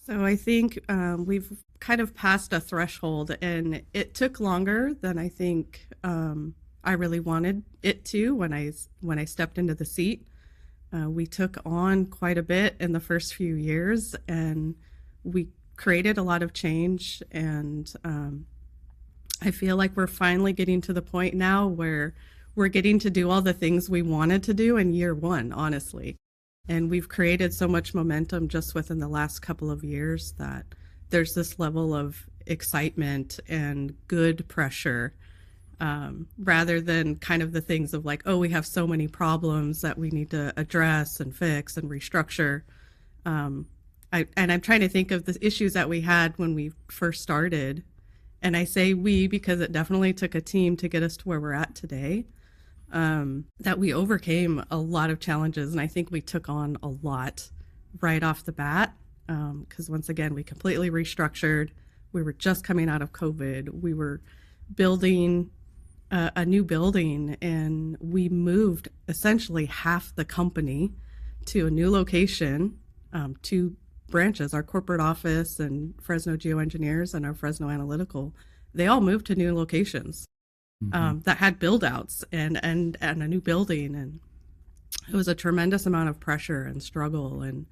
So I think we've kind of passed a threshold, and it took longer than I think I really wanted it to when I stepped into the seat. We took on quite a bit in the first few years, and we created a lot of change. And I feel like we're finally getting to the point now where we're getting to do all the things we wanted to do in year one, honestly. And we've created so much momentum just within the last couple of years that there's this level of excitement and good pressure, rather than kind of the things of like, oh, we have so many problems that we need to address and fix and restructure. I'm trying to think of the issues that we had when we first started. And I say we because it definitely took a team to get us to where we're at today. That we overcame a lot of challenges, and I think we took on a lot right off the bat, because once again, we completely restructured. We were just coming out of COVID. We were building a new building, and we moved essentially half the company to a new location, two branches, our corporate office and Fresno Geoengineers and our Fresno Analytical. They all moved to new locations. That had build outs and a new building, and it was a tremendous amount of pressure and struggle, and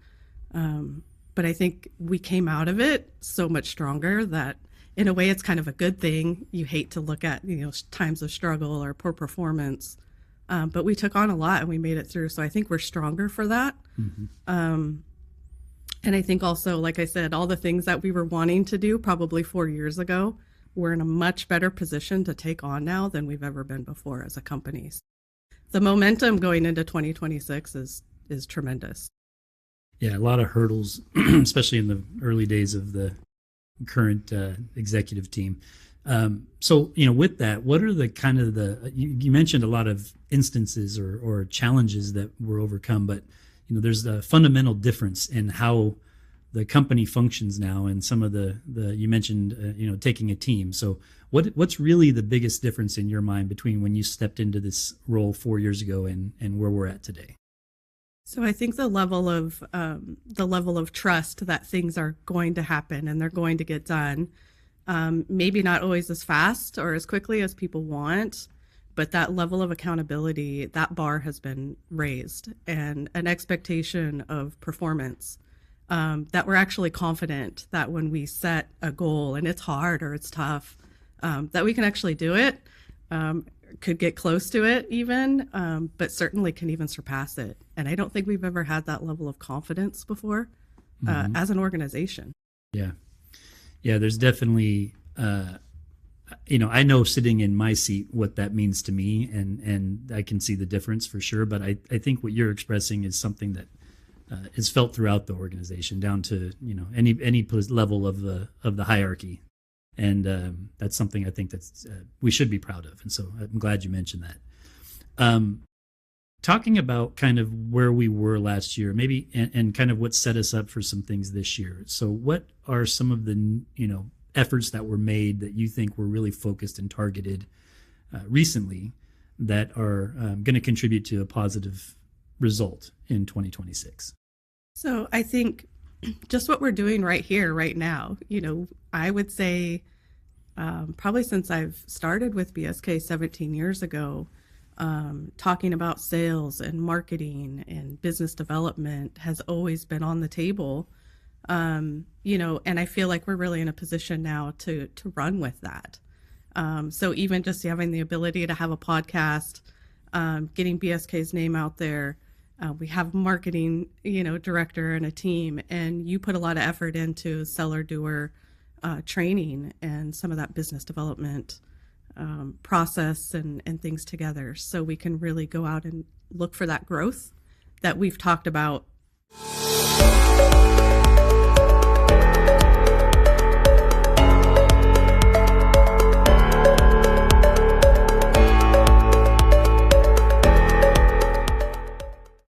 but I think we came out of it so much stronger that in a way it's kind of a good thing. You hate to look at times of struggle or poor performance, but we took on a lot and we made it through, so I think we're stronger for that. And I think also, like I said, all the things that we were wanting to do probably 4 years ago, we're in a much better position to take on now than we've ever been before as a company. The momentum going into 2026 is tremendous. Yeah, a lot of hurdles, especially in the early days of the current executive team. So, with that, what are the kind of you mentioned a lot of instances or challenges that were overcome, but there's a fundamental difference in how the company functions now, and some of the you mentioned taking a team. So what's really the biggest difference in your mind between when you stepped into this role 4 years ago and where we're at today? So I think the level of trust that things are going to happen and they're going to get done, maybe not always as fast or as quickly as people want, but that level of accountability, that bar has been raised, and an expectation of performance. That we're actually confident that when we set a goal and it's hard or it's tough, that we can actually do it, could get close to it even, but certainly can even surpass it. And I don't think we've ever had that level of confidence before as an organization. Yeah. Yeah, there's definitely, I know sitting in my seat what that means to me, and I can see the difference for sure. But I think what you're expressing is something that is felt throughout the organization, down to any level of the hierarchy, and that's something I think that's we should be proud of. And so I'm glad you mentioned that. Talking about kind of where we were last year, maybe, and kind of what set us up for some things this year. So what are some of the efforts that were made that you think were really focused and targeted recently that are going to contribute to a positive result in 2026? So I think just what we're doing right here, right now, I would say probably since I've started with BSK 17 years ago, talking about sales and marketing and business development has always been on the table. And I feel like we're really in a position now to run with that. So even just having the ability to have a podcast, getting BSK's name out there, we have marketing, director and a team, and you put a lot of effort into seller doer training and some of that business development process and things together, so we can really go out and look for that growth that we've talked about